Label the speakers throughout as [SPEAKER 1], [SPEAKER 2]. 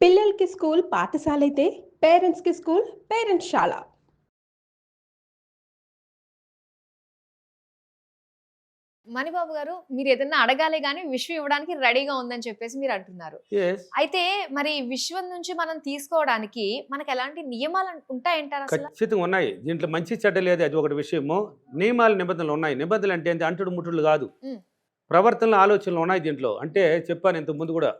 [SPEAKER 1] పిల్లలకి స్కూల్ పాఠశాలైతే పేరెంట్స్‌కి స్కూల్ పేరెంట్స్‌శాల.
[SPEAKER 2] మణిబాబు గారు మీరేదన్నా అడగాలే గాని విషయం ఇవ్వడానికి రెడీగా ఉందని చెప్పేసి మీరంటున్నారు.
[SPEAKER 3] యెస్.
[SPEAKER 2] అయితే మరి విశ్వం నుంచి మనం తీసుకోవడానికి మనకెలాంటి నియమాలు ఉంటాయంటారసల?
[SPEAKER 3] ఖచ్చితంగా ఉన్నాయి. దీంట్లో మంచి చెడ్డ లేదు అది ఒకటి విషయము. నియమాలు, నిబంధనలు ఉన్నాయి. నిబంధనలు అంటే ఏంటి? అంటుడు ముట్టుడు కాదు.
[SPEAKER 2] హ్మ్.
[SPEAKER 3] ప్రవర్తనలు, ఆలోచనలు ఉన్నాయి దీంట్లో. అంటే చెప్పాను ఇంతకు ముందు కూడా.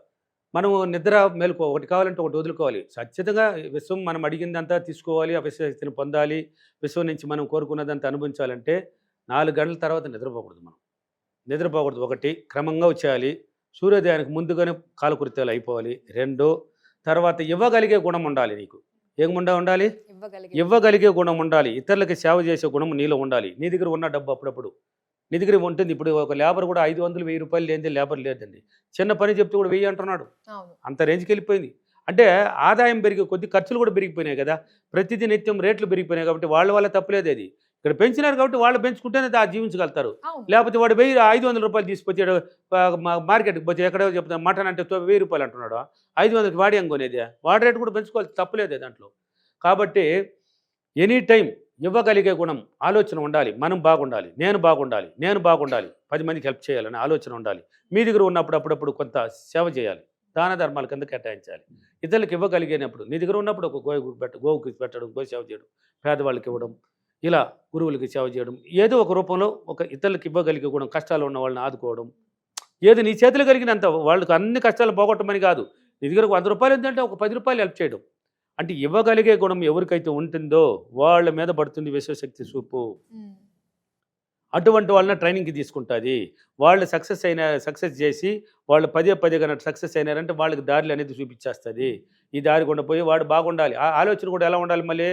[SPEAKER 3] మనము నిద్ర మేలుకో ఒకటి కావాలంటే ఒకటి వదులుకోవాలి. ఖచ్చితంగా విశ్వం మనం అడిగిందంతా తీసుకోవాలి. ఆ విశ్వశక్తిని పొందాలి. విశ్వం నుంచి మనం కోరుకున్నదంతా అనుభవించాలంటే 4 గంటల తర్వాత నిద్రపోకూడదు మనం. నిద్రపోకూడదు. ఒకటి క్రమంగా వచ్చేయాలి. సూర్యోదయానికి ముందుగానే కాలకృత్యాలు అయిపోవాలి. 2 తర్వాత ఇవ్వగలిగే గుణం ఉండాలి నీకు. ఉండాలి? ఇవ్వగలిగే గుణం ఉండాలి. ఇతరులకి సేవ చేసే గుణం నీలో ఉండాలి. నీ దగ్గర ఉన్న డబ్బు అప్పుడప్పుడు నీ దగ్గర ఉంటుంది. ఇప్పుడు ఒక లేబర్ కూడా 500, 1000 రూపాయలు లేనిదే లేబర్ లేదండి. చిన్న పని చెప్తే కూడా 1000 అంటున్నాడు.
[SPEAKER 2] అవును.
[SPEAKER 3] అంత రేంజ్కి వెళ్ళిపోయింది. అంటే ఆదాయం పెరిగే కొద్ది ఖర్చులు కూడా పెరిగిపోయినాయి కదా. ప్రతిదీ నిత్యం రేట్లు పెరిగిపోయినాయి కాబట్టి వాళ్ళ వల్ల తప్పలేదు అది. ఇక్కడ పెంచినారు కాబట్టి వాళ్ళు పెంచుకుంటేనే జీవించగలుగుతారు.
[SPEAKER 2] అవును.
[SPEAKER 3] లేకపోతే వాడు 500 రూపాయలు తీసుకొచ్చాడు మార్కెట్కి పోతే ఎక్కడో చెప్తాను మటన్ అంటే 1000 రూపాయలు అంటున్నాడు. 500కి వాడి కొనేది వాడి రేటు కూడా పెంచుకోవాలి, తప్పలేదు దాంట్లో. కాబట్టి ఎనీ టైం ఇవ్వగలిగే గుణం ఆలోచన ఉండాలి. మనం బాగుండాలి, నేను బాగుండాలి, 10 మందికి హెల్ప్ చేయాలని ఆలోచన ఉండాలి. మీ దగ్గర ఉన్నప్పుడు అప్పుడప్పుడు కొంత సేవ చేయాలి. దాన ధర్మాల కింద కేటాయించాలి. ఇతరులకు ఇవ్వగలిగినప్పుడు నీ దగ్గర ఉన్నప్పుడు ఒక గోవుకి పెట్టడం, గో సేవ చేయడం, పేదవాళ్ళకి ఇవ్వడం, ఇలా గురువులకి సేవ చేయడం, ఏదో ఒక రూపంలో ఒక ఇతరులకు ఇవ్వగలిగే గుణం, కష్టాలు ఉన్న వాళ్ళని ఆదుకోవడం, ఏది నీ చేతులు కలిగినంత. వాళ్ళకి అన్ని కష్టాలు పోగొట్టమని కాదు. నీ దగ్గర 100 రూపాయలు ఏంటంటే ఒక 10 రూపాయలు హెల్ప్ చేయడం. అంటే ఇవ్వగలిగే గుణం ఎవరికైతే ఉంటుందో వాళ్ళ మీద పడుతుంది విశ్వశక్తి చూపు. అటువంటి వాళ్ళని ట్రైనింగ్కి తీసుకుంటుంది. వాళ్ళు సక్సెస్ చేసి వాళ్ళు పదే కన్నా సక్సెస్ అయినారంటే వాళ్ళకి దారులు అనేది చూపించేస్తుంది. ఈ దారి గుండా పోయి వాడు బాగుండాలి. ఆ ఆలోచన కూడా ఎలా ఉండాలి? మళ్ళీ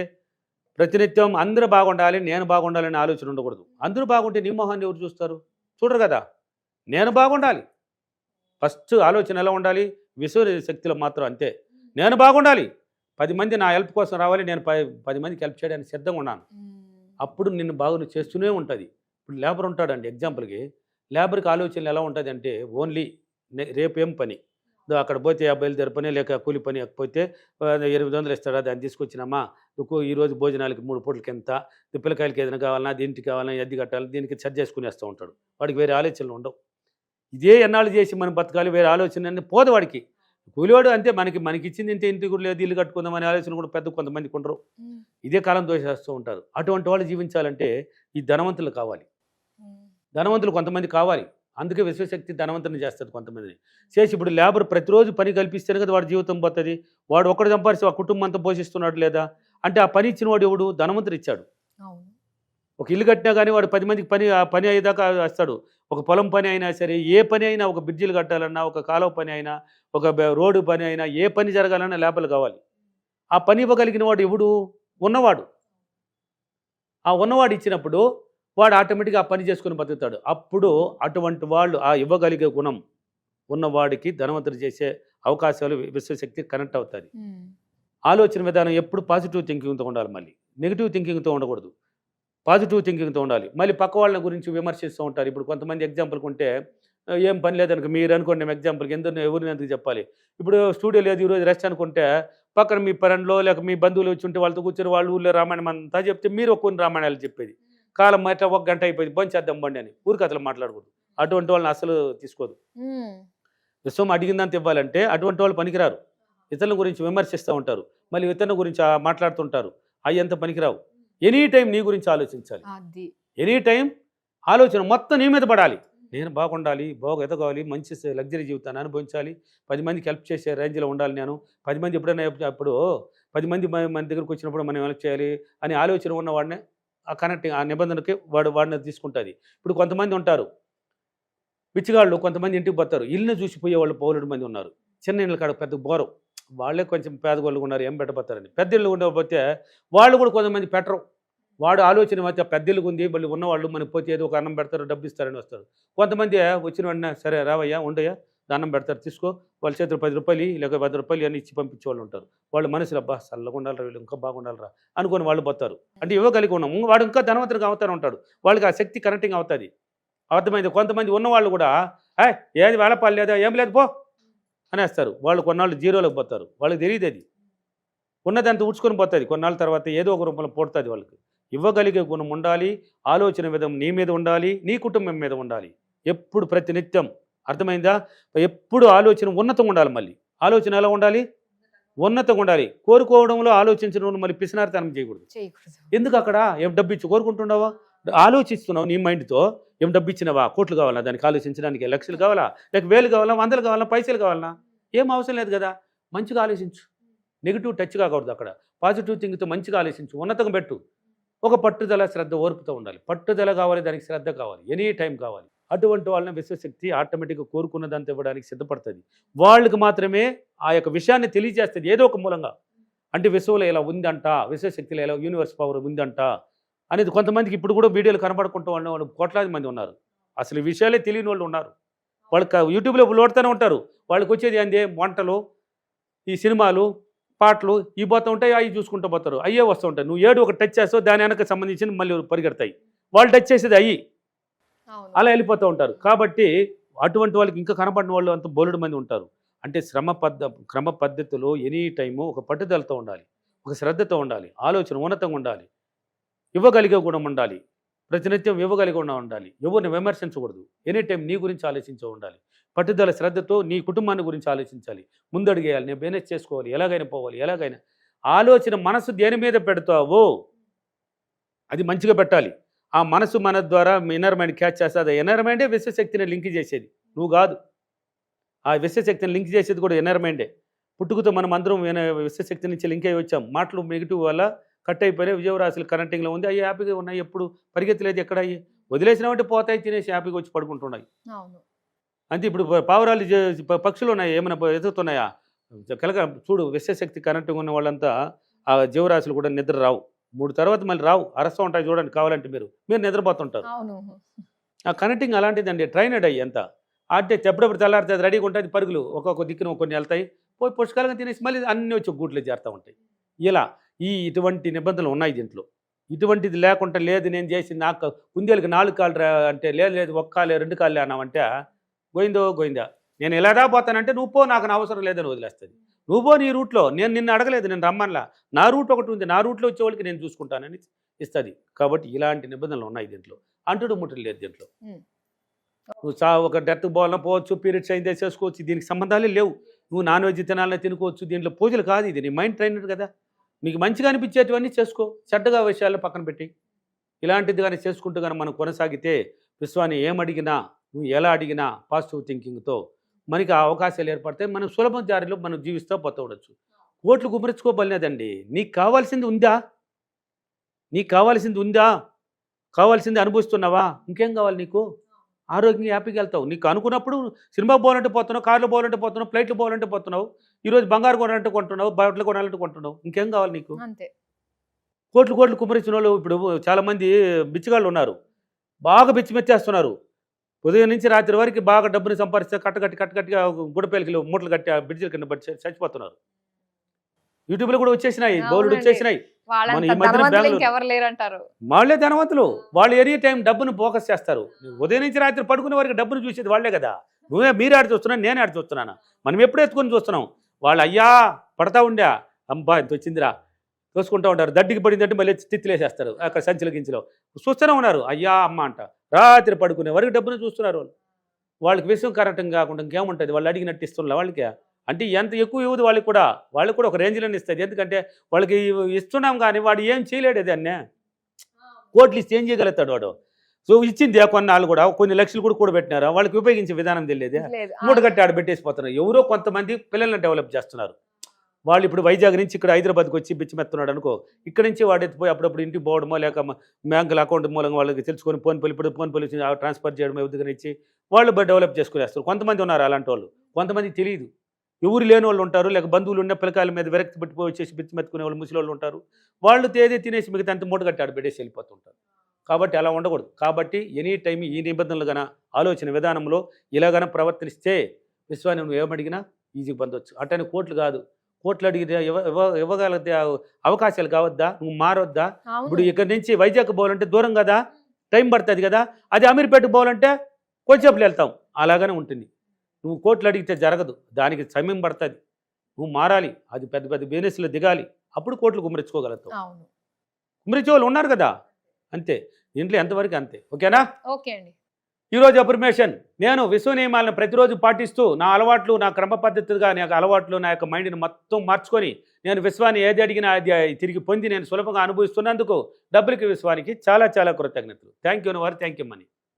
[SPEAKER 3] ప్రతినిత్యం అందరూ బాగుండాలి, నేను బాగుండాలని ఆలోచన ఉండకూడదు. అందరూ బాగుంటే నీ మొహాన్ని ఎవరు చూస్తారు? చూడరు కదా. నేను బాగుండాలి. ఫస్ట్ ఆలోచన ఎలా ఉండాలి? విశ్వశక్తిలో మాత్రం అంతే. నేను బాగుండాలి, 10 మంది నా హెల్ప్ కోసం రావాలి, నేను 10 మందికి హెల్ప్ చేయడానికి సిద్ధంగా ఉన్నాను. అప్పుడు నిన్ను బాగా చేస్తూనే ఉంటుంది. ఇప్పుడు లేబర్ ఉంటాడండి, ఎగ్జాంపుల్కి లేబర్కి ఆలోచనలు ఎలా ఉంటుంది అంటే ఓన్లీ రేపేం పని, అక్కడ పోతే 50 పని లేక కూలి పని పోతే 800 ఇస్తాడా, దాన్ని తీసుకొచ్చినమ్మా ఈరోజు భోజనాలకి 3 పూటలకి ఎంత, పిల్లకాయలకి ఏదైనా కావాలన్నా, దీనికి కావాలన్నా, ఎద్ది కట్టాలి, దీనికి సరి చేసుకునేస్తూ ఉంటాడు. వాడికి వేరే ఆలోచనలు ఉండవు. ఇదే ఎన్నాళ్ళు చేసి మనం బతకాలి, వేరే ఆలోచన అన్నీ పోదు వాడికి. కూలివాడు అంతే, మనకి ఇచ్చింది ఇంత, ఇంటి కూడా లేదు, ఇల్లు కట్టుకుందామనే ఆలోచన కూడా పెద్ద కొంతమందికి ఉండరు. ఇదే కాలం దోషేస్తూ ఉంటారు. అటువంటి వాళ్ళు జీవించాలంటే ఈ ధనవంతులు కావాలి. ధనవంతులు కొంతమంది కావాలి. అందుకే విశ్వశక్తి ధనవంతుని చేస్తుంది కొంతమందిని చేసి. ఇప్పుడు లేబర్ ప్రతిరోజు పని కల్పిస్తేనే కదా వాడి జీవితం పోతుంది. వాడు ఒక్కడు సంపాదించి ఆ కుటుంబం అంతా పోషిస్తున్నాడు లేదా అంటే ఆ పని ఇచ్చిన వాడు ఎవడు? ధనవంతుడు ఇచ్చాడు. ఒక ఇల్లు కట్టినా కానీ వాడు 10 మందికి పని అయ్యేదాకా వస్తాడు. ఒక పొలం పని అయినా సరే, ఏ పని అయినా, ఒక బ్రిడ్జిలు కట్టాలన్నా, ఒక కాలువ పని అయినా, ఒక రోడ్డు పని అయినా, ఏ పని జరగాలన్నా లేబర్లు కావాలి. ఆ పని ఇవ్వగలిగిన వాడు ఎవడు? ఉన్నవాడు. ఆ ఉన్నవాడు ఇచ్చినప్పుడు వాడు ఆటోమేటిక్గా ఆ పని చేసుకుని బతుకుతాడు. అప్పుడు అటువంటి వాళ్ళు, ఆ ఇవ్వగలిగే గుణం ఉన్నవాడికి ధనవంతుడు చేసే అవకాశాలు విశ్వశక్తి కనెక్ట్ అవుతుంది. ఆలోచన విధానం ఎప్పుడు పాజిటివ్ థింకింగ్తో ఉండాలి. మళ్ళీ నెగిటివ్ థింకింగ్తో ఉండకూడదు. పాజిటివ్ థింకింగ్తో ఉండాలి. మళ్ళీ పక్క వాళ్ళ గురించి విమర్శిస్తూ ఉంటారు. ఇప్పుడు కొంతమంది ఎగ్జాంపుల్కి ఉంటే ఏం పని లేదనుకో, మీరు అనుకోండి ఎగ్జాంపుల్కి ఎవరిని ఎందుకు చెప్పాలి. ఇప్పుడు స్టూడియో లేదు, ఈరోజు రెస్ట్ అనుకుంటే పక్కన మీ పరంలో లేక మీ బంధువులు వచ్చి ఉంటే వాళ్ళతో కూర్చొని వాళ్ళు ఊళ్ళో రామాయణం అంతా చెప్తే మీరు కొన్ని రామాయణాలు చెప్పేది. కాలం అట్లా 1 గంట అయిపోయింది, చేద్దాం బండి అని ఊరికథలు మాట్లాడకూడదు. అటువంటి వాళ్ళని అసలు తీసుకోదు. విశ్వం అడిగిందంత ఇవ్వాలంటే అటువంటి వాళ్ళు పనికిరారు. ఇతరుల గురించి విమర్శిస్తూ ఉంటారు, మళ్ళీ ఇతరుల గురించి మాట్లాడుతుంటారు. అవి ఎంత పనికిరావు. ఎనీ టైం నీ గురించి ఆలోచించాలి. ఎనీ టైం ఆలోచన మొత్తం నీ మీద పడాలి. నేను బాగుండాలి, ఎదగాలి, మంచి లగ్జరీ జీవితాన్ని అనుభవించాలి, 10 మందికి హెల్ప్ చేసే రేంజ్లో ఉండాలి. నేను 10 మంది ఎప్పుడైనా అప్పుడు 10 మంది మన దగ్గరకు వచ్చినప్పుడు మనం హెల్ప్ చేయాలి అని ఆలోచన ఉన్నవాడినే ఆ కనెక్టింగ్, ఆ నిబంధనకి వాడిని తీసుకుంటుంది. ఇప్పుడు కొంతమంది ఉంటారు పిచ్చిగాళ్ళు, కొంతమంది ఇంటికి పోతారు, ఇల్లుని చూసిపోయే వాళ్ళు పౌరుడు మంది ఉన్నారు. చిన్న ఇళ్ళ కాడ పెద్ద బోరం, వాళ్ళే కొంచెం పేదవాళ్ళు ఉన్నారు, ఏం పెట్టబోతారని. పెద్ద ఇళ్ళు ఉండకపోతే వాళ్ళు కూడా కొంతమంది పెట్టరు. వాడు ఆలోచన మధ్య పెద్ద ఇల్లు ఉంది, మళ్ళీ ఉన్నవాళ్ళు మనకి పోతే ఏదో ఒక అన్నం పెడతారు, డబ్బు ఇస్తారని వస్తారు. కొంతమంది వచ్చిన వెంటనే సరే రావయ్యా ఉండయ్యా అన్నం పెడతారు, తీసుకో, వాళ్ళ చేతులు 10 రూపాయలు లేక 10 రూపాయలు అని ఇచ్చి పంపించే వాళ్ళు ఉంటారు. వాళ్ళ మనసులో అబ్బా చల్లగా ఉండాలరా, వీళ్ళు ఇంకా బాగుండాలరా అనుకొని వాళ్ళు పోతారు. అంటే ఇవ్వగలిగి ఉన్నాము, వాడు ఇంకా ధనవంతుడిగా అవుతానే ఉంటాడు. వాళ్ళకి ఆ శక్తి కనెక్టింగ్ అవుతుంది. అర్థమైంది. కొంతమంది ఉన్నవాళ్ళు కూడా ఏది వేళపాలు లేదా, ఏం లేదు పో అనేస్తారు. వాళ్ళు కొన్నాళ్ళు జీరోలోకి పోతారు. వాళ్ళకి తెలియదు అది. ఉన్నదంతా ఉడ్చుకొని పోతుంది. కొన్నాళ్ళ తర్వాత ఏదో ఒక రూపంలో పుడుతుంది వాళ్ళకి. ఇవ్వగలిగే గుణం ఉండాలి. ఆలోచన విధం నీ మీద ఉండాలి, నీ కుటుంబం మీద ఉండాలి. ఎప్పుడు ప్రతినిత్యం అర్థమైందా? ఎప్పుడు ఆలోచన ఉన్నతంగా ఉండాలి. మళ్ళీ ఆలోచన ఎలా ఉండాలి? ఉన్నతంగా ఉండాలి. కోరుకోవడంలో ఆలోచించడం మళ్ళీ పిసినారితనం చేయకూడదు. ఎందుకు అక్కడ ఏం డబ్బు ఇచ్చి కోరుకుంటున్నావా? ఆలోచిస్తున్నావు నీ మైండ్తో. ఏం డబ్బు ఇచ్చినావా? కోట్లు కావాలా దానికి ఆలోచించడానికి? లక్షలు కావాలా, లేక వేలు కావాలా, వందలు కావాలా, పైసలు కావాలా? ఏం అవసరం లేదు కదా. మంచిగా ఆలోచించు. నెగిటివ్ టచ్ కాకూడదు అక్కడ. పాజిటివ్ థింగ్తో మంచిగా ఆలోచించు. ఉన్నతంగా పెట్టు. ఒక పట్టుదల, శ్రద్ధ, ఓర్పుతో ఉండాలి. పట్టుదల కావాలి, దానికి శ్రద్ధ కావాలి, ఎనీ టైం కావాలి. అటువంటి వాళ్ళని విశ్వశక్తి ఆటోమేటిక్గా కోరుకున్నదంతా ఇవ్వడానికి సిద్ధపడుతుంది. వాళ్ళకి మాత్రమే ఆ యొక్క విషయాన్ని తెలియజేస్తుంది ఏదో ఒక మూలంగా. అంటే విశ్వంలో ఇలా ఉందంట, విశ్వశక్తిలో ఇలా యూనివర్స్ పవర్ ఉందంట అనేది కొంతమందికి ఇప్పుడు కూడా వీడియోలు కనబడుకుంటూ వాళ్ళు కోట్లాది మంది ఉన్నారు. అసలు ఈ విషయాలే తెలియని వాళ్ళు ఉన్నారు. వాళ్ళకి యూట్యూబ్లో లోడుతూనే ఉంటారు. వాళ్ళకి వచ్చేది ఏంది? వంటలు, ఈ సినిమాలు, పాటలు ఈ పోతూ ఉంటాయి. అవి చూసుకుంటూ పోతారు. అయ్యే వస్తూ ఉంటాయి. నువ్వు ఏడు ఒక టచ్ చేస్తావు, దాని వెనక సంబంధించిన మళ్ళీ పరిగెడతాయి. వాళ్ళు టచ్ చేసేది అయ్యి అలా వెళ్ళిపోతూ ఉంటారు. కాబట్టి అటువంటి వాళ్ళకి ఇంకా కనపడిన వాళ్ళు అంత బోలెడు మంది ఉంటారు. అంటే క్రమ పద్ధతిలో ఎనీ టైము ఒక పట్టుదలతో ఉండాలి, ఒక శ్రద్ధతో ఉండాలి, ఆలోచన ఉన్నతంగా ఉండాలి, ఇవ్వగలిగే గుణం ఉండాలి, ప్రతినిత్యం ఇవ్వగలిగే గుణం ఉండాలి, ఎవరిని విమర్శించకూడదు, ఎనీ టైం నీ గురించి ఆలోచించే ఉండాలి, పట్టుదల శ్రద్ధతో నీ కుటుంబాన్ని గురించి ఆలోచించాలి, ముందడుగేయాలి, నేను మేనేజ్ చేసుకోవాలి, ఎలాగైనా పోవాలి, ఎలాగైనా ఆలోచన మనసు దేని మీద పెడతావో అది మంచిగా పెట్టాలి. ఆ మనసు మన ద్వారా ఇన్నర్ మైండ్ క్యాచ్ చేస్తుంది. ఆ ఇన్నర్ మైండే విశ్వశక్తిని లింక్ చేసేది, నువ్వు కాదు. ఆ విశ్వశక్తిని లింక్ చేసేది కూడా ఇన్నర్ మైండే. పుట్టుకతో మనం అందరం విశ్వశక్తి నుంచి లింక్ అయ్యి వచ్చాం. మాటలు నెగిటివ్ వల్ల కట్ అయిపోయినాయి. విజయవరాశులు కరెంటింగ్లో ఉంది, అవి హ్యాపీగా ఉన్నాయి. ఎప్పుడు పరిగెత్తలేదు, ఎక్కడ అయ్యి వదిలేసినామంటే పోతాయి, తినేసి హ్యాపీగా వచ్చి పడుకుంటున్నాయి. అంతే. ఇప్పుడు పావురాలు పక్షులు ఉన్నాయి, ఏమైనా ఎదుగుతున్నాయా? కలగ చూడు, విశ్వశక్తి కరెంట్ ఉన్న వాళ్ళంతా ఆ జీవరాశులు కూడా నిద్ర రావు. 3 తర్వాత మళ్ళీ రావు, అరస్తూ ఉంటాయి. చూడండి కావాలంటే మీరు నిద్రపోతుంటారు. ఆ కనెక్టింగ్ అలాంటిదండి, ట్రైనడ్ అయ్యి అంతా. అంటే ఎప్పుడప్పుడు తెల్లారితే అది రెడీగా ఉంటుంది, పరుగులు ఒక్కొక్క దిక్కున కొన్ని వెళ్తాయి, పోయి పుష్కలంగా తినేసి మళ్ళీ అన్నీ వచ్చి గూట్లో చేరుతూ ఉంటాయి. ఇలా ఇటువంటి నిబంధనలు ఉన్నాయి దీంట్లో. ఇటువంటిది లేకుండా లేదు నేను చేసి నాకు కుందేలకు 4 కాళ్ళు అంటే లేదు 1 కాలే 2 కాళ్ళే అన్నామంటే గోయిందా, నేను ఇలాదా పోతానంటే నువ్వు పో, నాకు నా అవసరం లేదని వదిలేస్తుంది. నువ్వు పో నీ రూట్లో, నేను నిన్ను అడగలేదు, నేను రమ్మన్లా, నా రూట్ ఒకటి ఉంది, నా రూట్లో వచ్చేవాళ్ళకి నేను చూసుకుంటానని ఇస్తుంది. కాబట్టి ఇలాంటి నిబంధనలు ఉన్నాయి దీంట్లో. అంటుడు ముట్టలు లేదు దీంట్లో. నువ్వు ఒక డెత్ పోవాలన్నా పోవచ్చు, పీరియడ్స్ అయిందే చేసుకోవచ్చు, దీనికి సంబంధాలే లేవు. నువ్వు నాన్ వెజ్ తినాలన్నా తినుకోవచ్చు. దీంట్లో పూజలు కాదు, ఇది నీ మైండ్ ట్రైనర్ కదా. నీకు మంచిగా అనిపించేటివన్నీ చేసుకో, చెడ్డగా విషయాలు పక్కన పెట్టి. ఇలాంటిది కానీ చేసుకుంటూ కానీ మనం కొనసాగితే విశ్వాన్ని ఏమడిగినా, నువ్వు ఎలా అడిగినా పాజిటివ్ థింకింగ్తో మనకి ఆ అవకాశాలు ఏర్పడతాయి. మనం సులభ దారిలో మనం జీవిస్తూ పోతూ ఉండొచ్చు. కోట్లు గుమరించుకోబోలేదండి. నీకు కావాల్సింది ఉందా? కావాల్సింది అనుభవిస్తున్నావా? ఇంకేం కావాలి నీకు? ఆరోగ్యంగా హ్యాపీగా వెళ్తావు. నీకు అనుకున్నప్పుడు సినిమా పోవాలంటే పోతున్నావు, కార్లు పోవాలంటే పోతున్నావు, ఫ్లైట్లు పోవాలంటే పోతున్నావు, ఈరోజు బంగారు కొనాలంటే కొంటున్నావు, బట్టలు కొనాలంటే కొంటున్నావు. ఇంకేం కావాలి నీకు? కోట్లు కుమరించిన వాళ్ళు ఇప్పుడు చాలామంది బిచ్చగాళ్ళు ఉన్నారు. బాగా బిచ్చిమెత్తేస్తున్నారు. ఉదయం నుంచి రాత్రి వరకు బాగా డబ్బుని సంపాదిస్తే కట్టగట్టిగా గుడపేలకి మూటలు కట్టి ఆ బ్రిడ్జిల కింద బట్టి చచ్చిపోతున్నారు. యూట్యూబ్లో కూడా వచ్చేసినాయి, బౌలుడు వచ్చేసినాయి. మన ఈ మధ్యన బెంగళూరు వాళ్ళే ధనవంతులు. వాళ్ళు ఎనీ టైం డబ్బును ఫోకస్ చేస్తారు. ఉదయం నుంచి రాత్రి పడుకునే వరకు డబ్బును చూసేది వాళ్ళే కదా. మీరు ఆడి చూస్తున్నాను, నేను ఆడి చూస్తున్నాను. మనం ఎప్పుడు ఎత్తుకొని చూస్తున్నాం. వాళ్ళు అయ్యా పడతా ఉండా, అబ్బా ఇంత వచ్చిందిరా చూసుకుంటూ ఉంటారు. దడ్డికి పడిందంటే మళ్ళీ తిత్తిలేసేస్తారు అక్కడ సంచుల గించులో. చూస్తూనే ఉన్నారు అయ్యా అమ్మ అంట. రాత్రి పడుకునే వరకు డబ్బును చూస్తున్నారు వాళ్ళు. వాళ్ళకి విషయం కరెక్టం కాకుండా ఇంకేముంటుంది? వాళ్ళు అడిగినట్టు ఇస్తున్నారు వాళ్ళకి. అంటే ఎంత ఎక్కువ ఇవ్వదు వాళ్ళకి కూడా ఒక రేంజ్లోనే ఇస్తుంది. ఎందుకంటే వాళ్ళకి ఇస్తున్నాం కానీ వాడు ఏం చేయలేడు. దాన్నే కోట్లు ఇస్తే ఏం చేయగలుగుతాడు వాడు? సో ఇచ్చింది కొన్నాళ్ళు కూడా కొన్ని లక్షలు కూడా కూడబెట్టినారు. వాళ్ళకి ఉపయోగించే విధానం తెలియదు. మూట కట్టి ఆడ పెట్టేసిపోతున్నారు. ఎవరో కొంతమంది పిల్లల్ని డెవలప్ చేస్తున్నారు. వాళ్ళు ఇప్పుడు వైజాగ్ నుంచి ఇక్కడ హైదరాబాద్కి వచ్చి బిచ్చిమెత్తున్నాడు అనుకో, ఇక్కడ నుంచి వాడు ఎత్తిపోయి అప్పుడప్పుడు ఇంటికి పోవడమో లేక బ్యాంకుల అకౌంట్ మూలంగా వాళ్ళకి తెలుసుకొని ఫోన్ పోలి ట్రాన్స్ఫర్ చేయడం దగ్గర ఇచ్చి వాళ్ళు డెవలప్ చేసుకునేస్తారు. కొంతమంది ఉన్నారు అలాంటి వాళ్ళు. కొంతమంది తెలియదు. ఎవరు లేని వాళ్ళు ఉంటారు, లేక బంధువులు ఉన్న పిల్లకాయల మీద విరక్తి పెట్టిపోయి వచ్చేసి బిచ్చిమెత్తుకునే వాళ్ళు ముసలి వాళ్ళు ఉంటారు. వాళ్ళు తేదీ తినేసి మిగతా అంత మూట కట్టి ఆడ పెట్టేసి వెళ్ళిపోతుంటారు. కాబట్టి అలా ఉండకూడదు. కాబట్టి ఎనీ టైం ఈ నిబంధనలు గన ఆలోచన విధానంలో ఇలాగన ప్రవర్తిస్తే విశ్వాన్ని నువ్వు ఏమడిగినా ఈజీగా పొందవచ్చు. అట్టని కోట్లు కాదు, కోట్లు అడిగితే ఇవ్వగలిగితే అవకాశాలు కావద్దా? నువ్వు మారొద్దా? ఇప్పుడు ఇక్కడి నుంచి వైజాగ్ పోవాలంటే దూరం కదా, టైం పడుతుంది కదా. అది అమీర్పేట పోవాలంటే కొంచెంసేపు వెళ్తాం. అలాగనే ఉంటుంది. నువ్వు కోట్లు అడిగితే జరగదు, దానికి సమయం పడుతుంది, నువ్వు మారాలి, అది పెద్ద పెద్ద బిజినెస్లో దిగాలి, అప్పుడు కోట్లు కుమరించుకోగలుగుతావు.
[SPEAKER 2] అవును.
[SPEAKER 3] కుమరించే వాళ్ళు ఉన్నారు కదా, అంతే. దీంట్లో ఎంతవరకు అంతే. ఓకేనా?
[SPEAKER 2] ఓకే అండి.
[SPEAKER 3] ఈరోజు అఫర్మేషన్. నేను విశ్వ నియమాలను ప్రతిరోజు పాటిస్తూ నా అలవాట్లు, నా క్రమ పద్ధతిగా నా యొక్క అలవాట్లు, నా యొక్క మైండ్ని మొత్తం మార్చుకొని నేను విశ్వాన్ని ఏది అడిగినా అది తిరిగి పొంది నేను సులభంగా అనుభవిస్తున్నందుకు డబ్బులకి విశ్వానికి చాలా చాలా కృతజ్ఞతలు. థ్యాంక్ యూ వారు, థ్యాంక్ యూ మనీ.